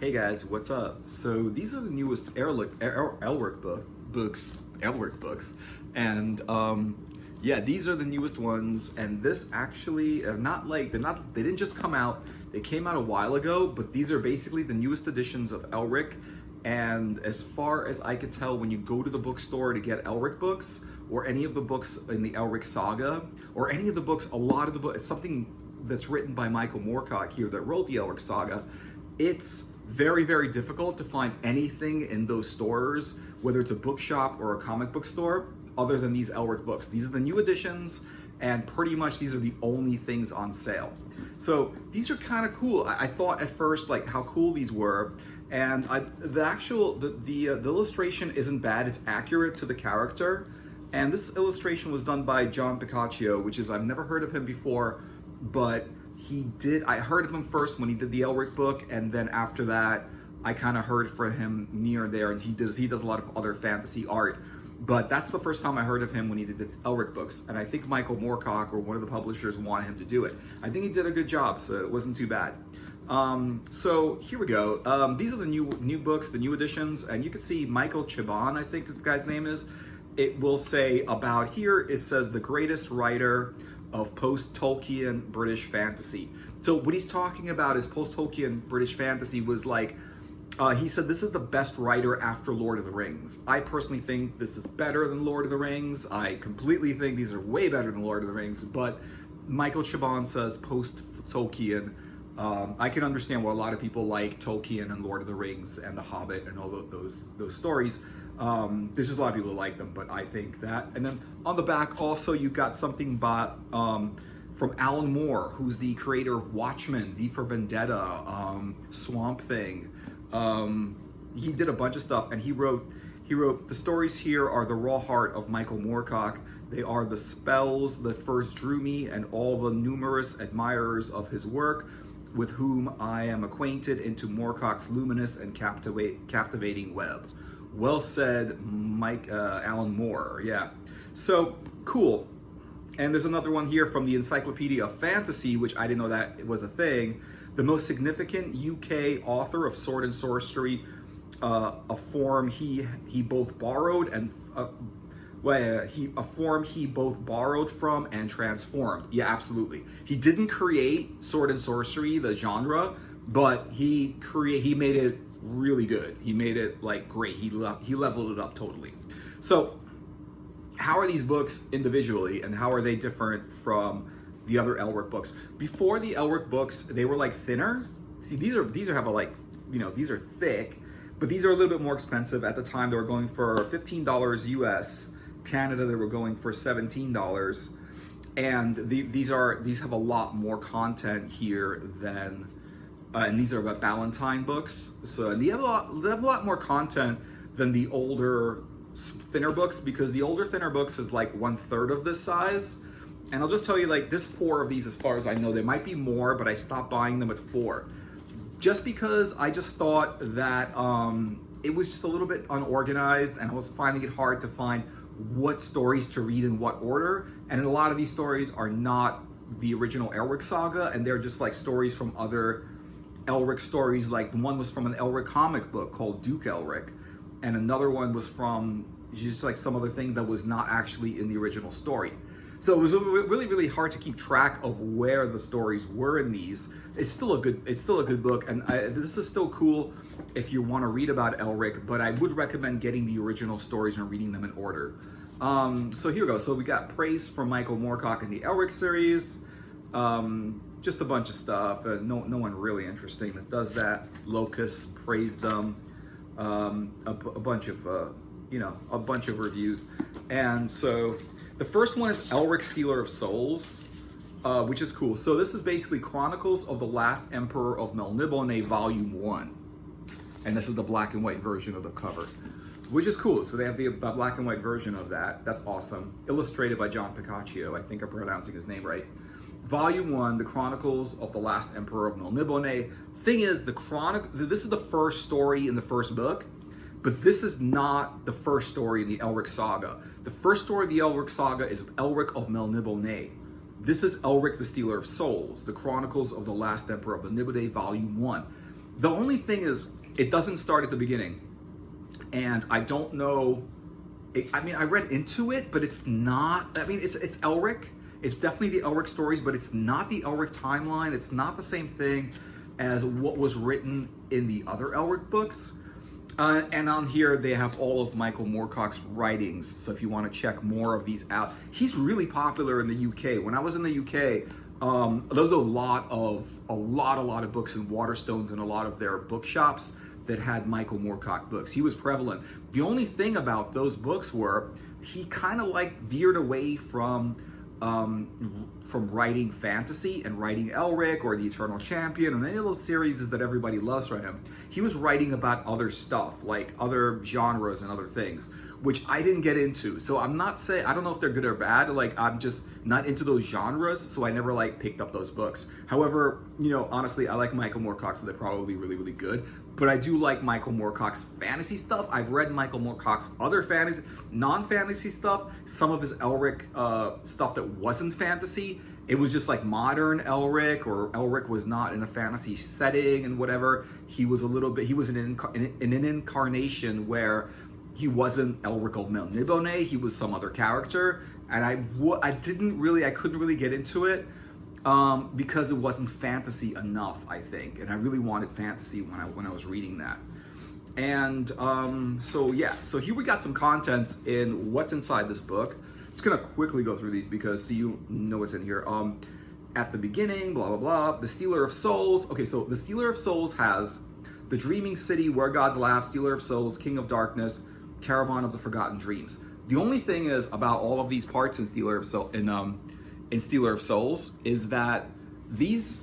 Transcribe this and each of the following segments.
Hey guys, what's up? So these are the newest Elric books, and yeah, these are the newest ones. And this actually they didn't just come out; they came out a while ago. But these are basically the newest editions of Elric. And as far as I could tell, when you go to the bookstore to get Elric books or any of the books in the Elric Saga or any of the books, a lot of the books, something that's written by Michael Moorcock here that wrote the Elric Saga, it's very, very difficult to find anything in those stores, whether it's a bookshop or a comic book store, other than these Elric books. These are the new editions, and pretty much these are the only things on sale. So these are kind of cool. I thought at first like how cool these were, and the illustration isn't bad. It's accurate to the character, and this illustration was done by John Piccaccio, which is, I've never heard of him before, but I heard of him first when he did the Elric book, and then after that, I kind of heard from him near there, and he does a lot of other fantasy art. But that's the first time I heard of him when he did the Elric books, and I think Michael Moorcock or one of the publishers wanted him to do it. I think he did a good job, so it wasn't too bad. So here we go. These are the new books, the new editions, and you can see Michael Chabon, I think the guy's name is. It will say about here, it says the greatest writer of post-Tolkien British fantasy. So what he's talking about is post-Tolkien British fantasy was like, he said this is the best writer after Lord of the Rings. I personally think this is better than Lord of the Rings. I completely think these are way better than Lord of the Rings, but Michael Chabon says post-Tolkien. I can understand why a lot of people like Tolkien and Lord of the Rings and The Hobbit and all those stories. There's just a lot of people who like them, but I think that. And then on the back also you got something by, from Alan Moore, who's the creator of Watchmen, V for Vendetta, Swamp Thing. He did a bunch of stuff, and he wrote the stories here are the raw heart of Michael Moorcock. They are the spells that first drew me and all the numerous admirers of his work with whom I am acquainted into Moorcock's luminous and captivating web. Well said, Alan Moore. Yeah, so cool. And there's another one here from the Encyclopedia of Fantasy, which I didn't know that it was a thing. The most significant UK author of sword and sorcery, a form he both borrowed from and transformed. Yeah, absolutely. He didn't create sword and sorcery, the genre, but he made it really good. He made it like great. He leveled it up totally. So how are these books individually, and how are they different from the other Elric books? Before the Elric books, they were like thinner. See, these are these are thick, but these are a little bit more expensive. At the time, they were going for $15 US. Canada, they were going for $17. And these have a lot more content here than, and these are about Ballantine books. So, and they have a lot more content than the older, thinner books, because the older, thinner books is like 1/3 of this size. And I'll just tell you, like, there's 4 of these as far as I know. There might be more, but I stopped buying them at 4. Just because I just thought that it was just a little bit unorganized, and I was finding it hard to find what stories to read in what order. And a lot of these stories are not the original Elric Saga, and they're just like stories from other Elric stories. Like one was from an Elric comic book called Duke Elric, and another one was from just like some other thing that was not actually in the original story. So it was really, really hard to keep track of where the stories were in these. It's still a good book, and this is still cool if you want to read about Elric, but I would recommend getting the original stories and reading them in order. So here we go. So we got praise from Michael Moorcock in the Elric series. Just a bunch of stuff. No one really interesting that does that. Locus praised them. A bunch of reviews. And so the first one is Elric, Stealer of Souls, which is cool. So this is basically Chronicles of the Last Emperor of Melnibone, Volume 1. And this is the black and white version of the cover, which is cool. So they have the black and white version of that. That's awesome. Illustrated by John Piccaccio. I think I'm pronouncing his name right. Volume 1, The Chronicles of the Last Emperor of Melnibone. Thing is, this is the first story in the first book, but this is not the first story in the Elric Saga. The first story of the Elric Saga is Elric of Melnibone. This is Elric the Stealer of Souls, The Chronicles of the Last Emperor of Melnibone, Volume 1. The only thing is, it doesn't start at the beginning. And I don't know, I mean, I read into it, but it's not, I mean, it's Elric. It's definitely the Elric stories, but it's not the Elric timeline. It's not the same thing as what was written in the other Elric books. And on here, they have all of Michael Moorcock's writings. So if you want to check more of these out, he's really popular in the UK. When I was in the UK, there was a lot of books in Waterstones and a lot of their bookshops that had Michael Moorcock books. He was prevalent. The only thing about those books were he kind of like veered away from writing fantasy and writing Elric or the Eternal Champion or any of those series that everybody loves from him. He was writing about other stuff, like other genres and other things, which I didn't get into. So I'm not saying, I don't know if they're good or bad. Like, I'm just not into those genres, so I never like picked up those books. However, you know, honestly, I like Michael Moorcock, so they're probably really, really good. But I do like Michael Moorcock's fantasy stuff. I've read Michael Moorcock's other fantasy, non-fantasy stuff, some of his Elric stuff that wasn't fantasy. It was just like modern Elric, or Elric was not in a fantasy setting and whatever. He was a little bit, he was in an incarnation where he wasn't Elric of Melnibone, he was some other character. And I couldn't really get into it because it wasn't fantasy enough, I think. And I really wanted fantasy when I was reading that. And so yeah, so here we got some contents in what's inside this book. Just gonna quickly go through these because so you know what's in here. At the beginning, blah, blah, blah, the Stealer of Souls. Okay, so the Stealer of Souls has the Dreaming City, Where Gods Laugh, Stealer of Souls, King of Darkness, Caravan of the Forgotten Dreams. The only thing is about all of these parts in Stealer of Souls is that these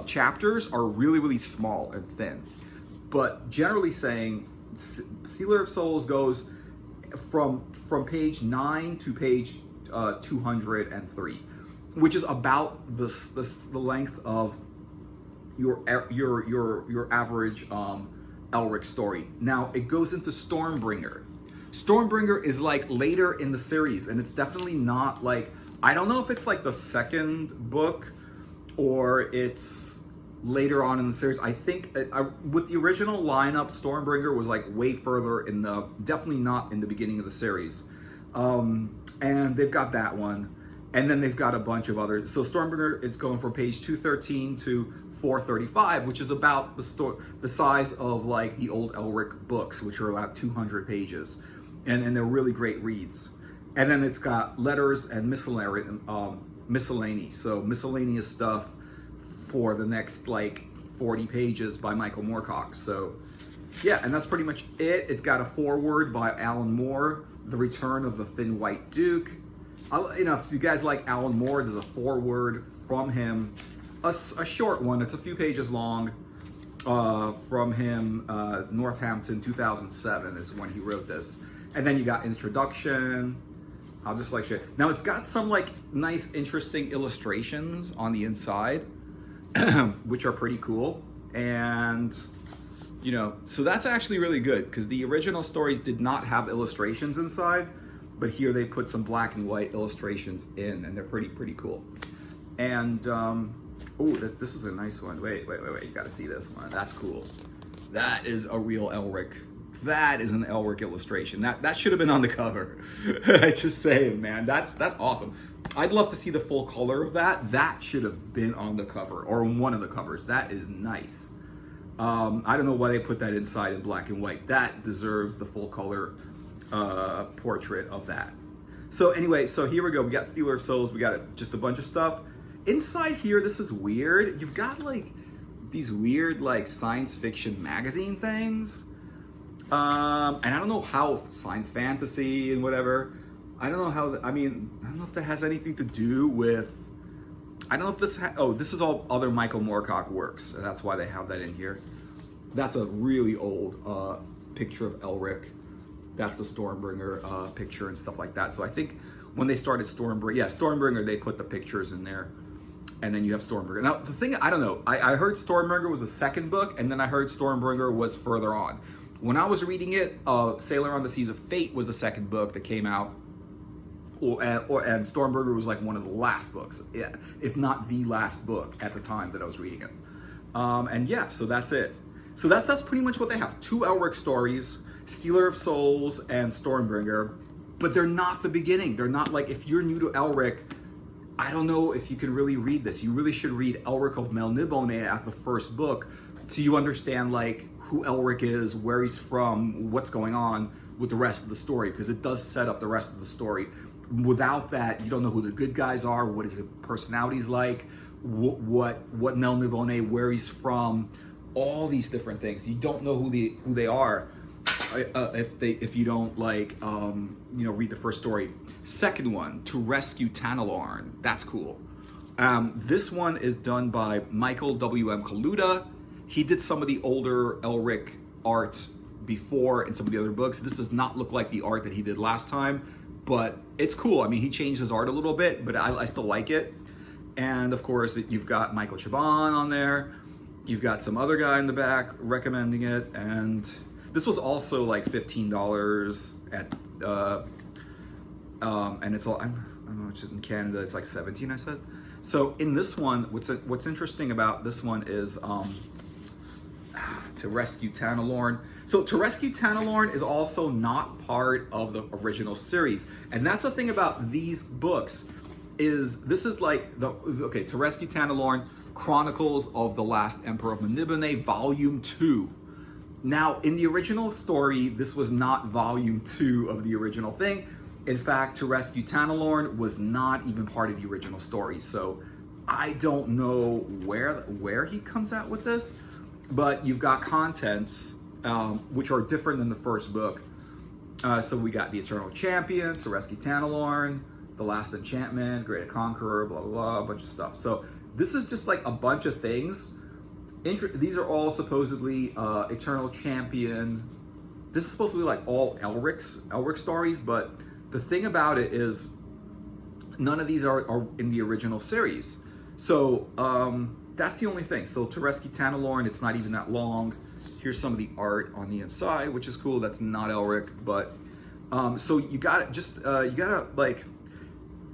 chapters are really, really small and thin. But generally saying, Stealer of Souls goes from page 9 to page 203, which is about the length of your average Elric story. Now it goes into Stormbringer. Stormbringer is like later in the series, and it's definitely not like, I don't know if it's like the second book or it's later on in the series. I think with the original lineup, Stormbringer was like way further in the, definitely not in the beginning of the series. And they've got that one. And then they've got a bunch of others. So Stormbringer is going from page 213 to 435, which is about the size of like the old Elric books, which are about 200 pages. And they're really great reads. And then it's got letters and miscellany. So miscellaneous stuff for the next like 40 pages by Michael Moorcock. So yeah, and that's pretty much it. It's got a foreword by Alan Moore, The Return of the Thin White Duke. You know, if you guys like Alan Moore, there's a foreword from him, a short one. It's a few pages long, from him. Northampton, 2007 is when he wrote this. And then you got introduction. I'll just like show you. Now it's got some like nice, interesting illustrations on the inside, which are pretty cool. And you know, so that's actually really good because the original stories did not have illustrations inside. But here they put some black and white illustrations in, and they're pretty cool. And oh, this is a nice one. Wait, you gotta see this one. That's cool. That is a real Elric. That is an Elric illustration. That should have been on the cover. Just saying, man. That's awesome. I'd love to see the full color of that. That should have been on the cover or one of the covers. That is nice. I don't know why they put that inside in black and white. That deserves the full color portrait of that. So anyway, so here we go. We got Stealer of Souls. We got just a bunch of stuff. Inside here, this is weird. You've got like these weird like science fiction magazine things. And I don't know how science fantasy and whatever. I don't know how, I don't know if that has anything to do with, I don't know if this, this is all other Michael Moorcock works. And that's why they have that in here. That's a really old picture of Elric. That's the Stormbringer picture and stuff like that. So I think when they started Stormbringer, they put the pictures in there. And then you have Stormbringer. Now, the thing, I don't know. I heard Stormbringer was the second book, and then I heard Stormbringer was further on. When I was reading it, Sailor on the Seas of Fate was the second book that came out. And Stormbringer was like one of the last books, if not the last book at the time that I was reading it. And yeah, so that's it. So that's pretty much what they have. 2 Elric stories, Stealer of Souls and Stormbringer, but they're not the beginning. They're not like, if you're new to Elric, I don't know if you can really read this. You really should read Elric of Melnibone as the first book so you understand like who Elric is, where he's from, what's going on with the rest of the story, because it does set up the rest of the story. Without that, you don't know who the good guys are, what his personality's like, what Melnibone, where he's from, all these different things. You don't know who they are if you don't like read the first story. Second one, To Rescue Tanalorn. That's cool. This one is done by Michael W.M. Kaluta. He did some of the older Elric art before in some of the other books. This does not look like the art that he did last time, but it's cool. I mean, he changed his art a little bit, but I still like it. And of course, you've got Michael Chabon on there. You've got some other guy in the back recommending it. And this was also like $15 at, and it's all, I don't know, it's in Canada, it's like 17, I said. So in this one, what's interesting about this one is To Rescue Tanalorn. So To Rescue Tanalorn is also not part of the original series. And that's the thing about these books, is this is like To Rescue Tanalorn, Chronicles of the Last Emperor of Melnibone, Volume 2. Now, in the original story, this was not Volume 2 of the original thing. In fact, To Rescue Tanalorn was not even part of the original story. So I don't know where he comes out with this, but you've got contents which are different than the first book. So we got the Eternal Champion, To Rescue Tanalorn, The Last Enchantment, Great Conqueror, blah, blah, blah, a bunch of stuff. So this is just like a bunch of things. These are all supposedly Eternal Champion. This is supposed to be like all Elric stories, but the thing about it is none of these are in the original series. So that's the only thing. So To Rescue Tanalorn, it's not even that long. Here's some of the art on the inside, which is cool. That's not Elric, but so you gotta like,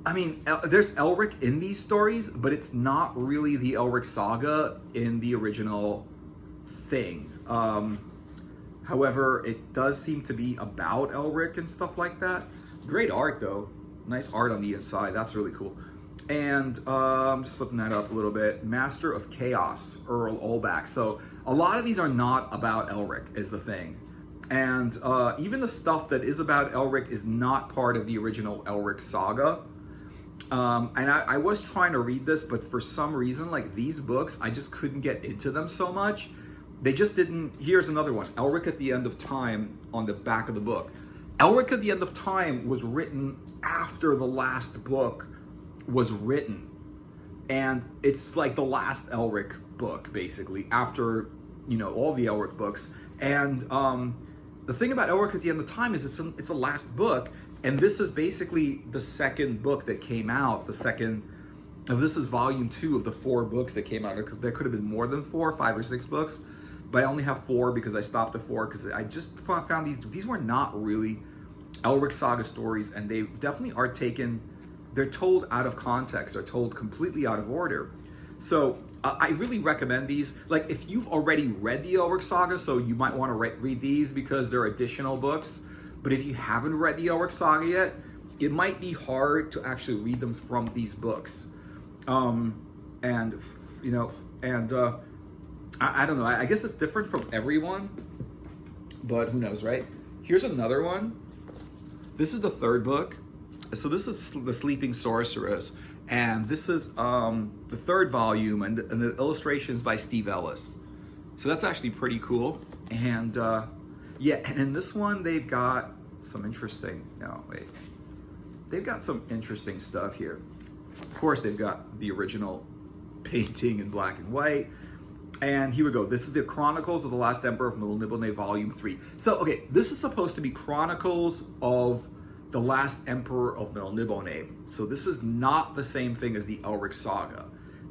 I mean, there's Elric in these stories, but it's not really the Elric Saga in the original thing. However, it does seem to be about Elric and stuff like that. Great art though, nice art on the inside. That's really cool. And just flipping that up a little bit, Master of Chaos, Earl Olbak. So a lot of these are not about Elric, is the thing. And even the stuff that is about Elric is not part of the original Elric Saga. And I was trying to read this, but for some reason, like these books, I just couldn't get into them so much. They just didn't. Here's another one, Elric at the End of Time, on the back of the book. Elric at the End of Time was written after the last book was written. And it's like the last Elric book, basically, after, all the Elric books. And the thing about Elric at the End of Time is it's the last book. And this is basically the second book that came out. This is volume 2 of the 4 books that came out. There could have been more than 4, 5 or 6 books, but I only have 4 because I stopped at 4 because I just found these were not really Elric Saga stories, and they definitely are they're told out of context, they're told completely out of order. So I really recommend these. Like if you've already read the Elric Saga, so you might want to read these because they're additional books. But if you haven't read the Elric Saga yet, it might be hard to actually read them from these books. I don't know. I guess it's different from everyone, but who knows, right? Here's another one. This is the 3rd book. So this is The Sleeping Sorceress, and this is the 3rd volume, and the illustrations by Steve Ellis. So that's actually pretty cool. And yeah, and in this one, they've got some interesting, they've got some interesting stuff here. Of course, they've got the original painting in black and white. And here we go. This is the Chronicles of the Last Emperor of Melnibone, Volume 3. So, okay, this is supposed to be Chronicles of the Last Emperor of Melnibone. So this is not the same thing as the Elric Saga.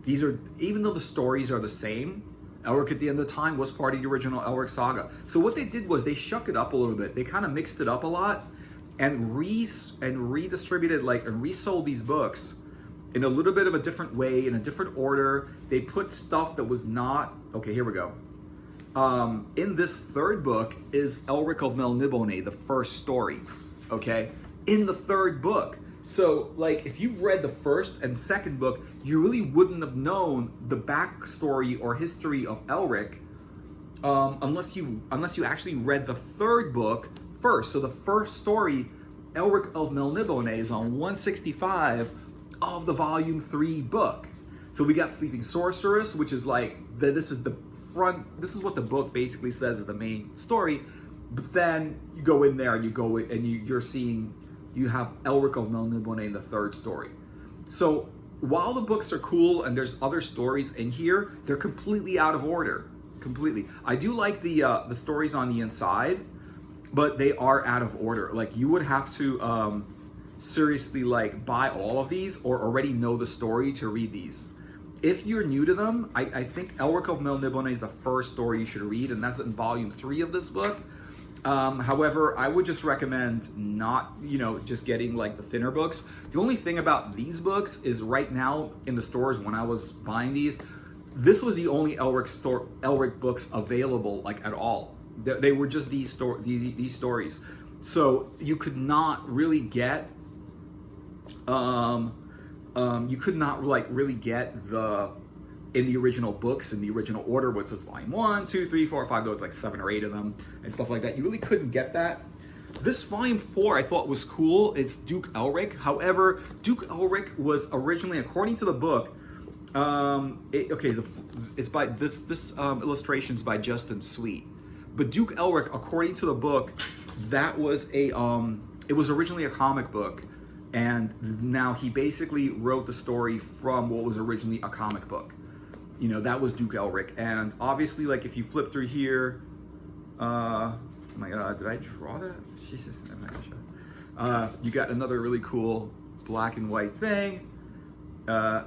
These are, even though the stories are the same, Elric at the End of Time was part of the original Elric Saga. So what they did was they shook it up a little bit. They kind of mixed it up a lot and redistributed, and resold these books in a little bit of a different way, in a different order. They put stuff that was not, okay, here we go. in this third book is Elric of Melnibone, the first story, okay? In the third book. So, like, if you've read the first and second book, you really wouldn't have known the backstory or history of Elric unless you actually read the third book first. So the first story, Elric of Melnibone, is on 165 of the volume 3 book. So we got Sleeping Sorceress, which is like, this is what the book basically says is the main story. But then you go in there and you're seeing, you have Elric of Melnibone in the third story. So while the books are cool and there's other stories in here, they're completely out of order. Completely. I do like the stories on the inside, but they are out of order. Like, you would have to seriously like buy all of these or already know the story to read these. If you're new to them, I think Elric of Melnibone is the first story you should read, and that's in volume 3 of this book. However, I would just recommend not, just getting like the thinner books. The only thing about these books is right now in the stores when I was buying these, this was the only Elric books available, like, at all. They were just these stories. So you could not really get, really get in the original books, in the original order, what says volume 1, 2, 3, 4, 5, there was like 7 or 8 of them and stuff like that. You really couldn't get that. This volume 4 I thought was cool. It's Duke Elric. However, Duke Elric was originally, according to the book, it's by this illustration's by Justin Sweet. But Duke Elric, according to the book, that was it was originally a comic book, and now he basically wrote the story from what was originally a comic book. That was Duke Elric. And obviously, like, if you flip through here, oh my god, did I draw that? Jesus, I'm not sure. You got another really cool black and white thing.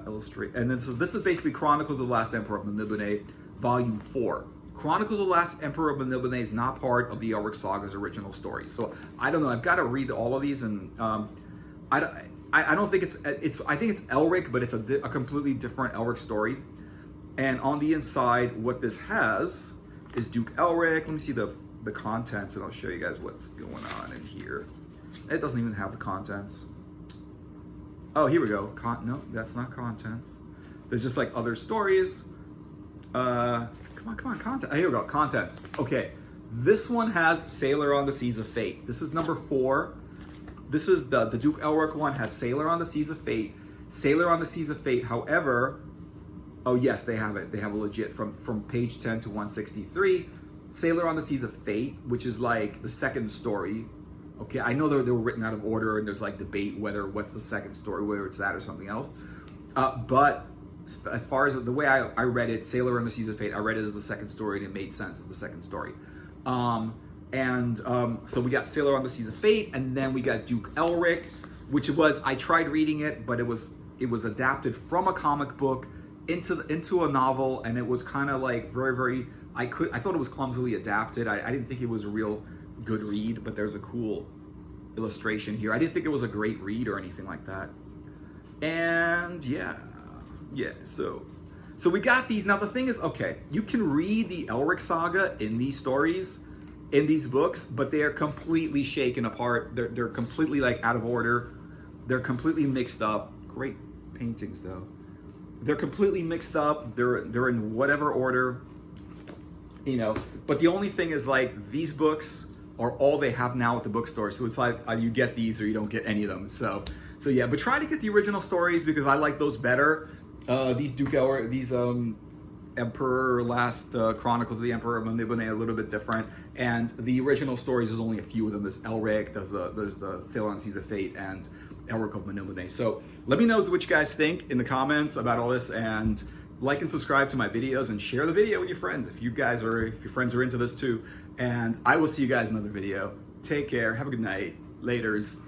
Illustrate, and then this is basically Chronicles of the Last Emperor of Melnibone, Volume 4. Chronicles of the Last Emperor of Melnibone is not part of the Elric Saga's original story. So I don't know. I've got to read all of these, and I don't think I think it's Elric, but it's a completely different Elric story. And on the inside, what this has is Duke Elric. Let me see the contents, and I'll show you guys what's going on in here. It doesn't even have the contents. Oh, here we go. No, that's not contents. There's just like other stories. Come on, content. Here we go, contents. Okay, this one has Sailor on the Seas of Fate. This is number 4. This is the Duke Elric one, has Sailor on the Seas of Fate. Sailor on the Seas of Fate, however, oh yes, they have it. They have a legit from page 10 to 163. Sailor on the Seas of Fate, which is like the second story. Okay, I know they were written out of order, and there's like debate what's the second story, whether it's that or something else. But as far as the way I read it, Sailor on the Seas of Fate, I read it as the second story, and it made sense as the second story. So we got Sailor on the Seas of Fate, and then we got Duke Elric, which was, I tried reading it, but it was adapted from a comic book into a novel, and it was kind of like very, very, I thought it was clumsily adapted. I didn't think it was a real good read, but there's a cool illustration here. I didn't think it was a great read or anything like that. And yeah, so we got these. Now the thing is, okay, you can read the Elric Saga in these stories, in these books, but they are completely shaken apart. They're completely like out of order. They're completely mixed up. Great paintings though. They're completely mixed up. They're in whatever order, but the only thing is, like, these books are all they have now at the bookstore. So it's like you get these or you don't get any of them. So yeah, but try to get the original stories because I like those better. These Duke Elric, these Emperor Last Chronicles of the Emperor of Melnibone are a little bit different. And the original stories, there's only a few of them. There's Elric, there's the Sailor on the Seas of Fate, and Elric of Melnibone. So let me know what you guys think in the comments about all this, and like and subscribe to my videos, and share the video with your friends if your friends are into this too. And I will see you guys in another video. Take care. Have a good night. Laters.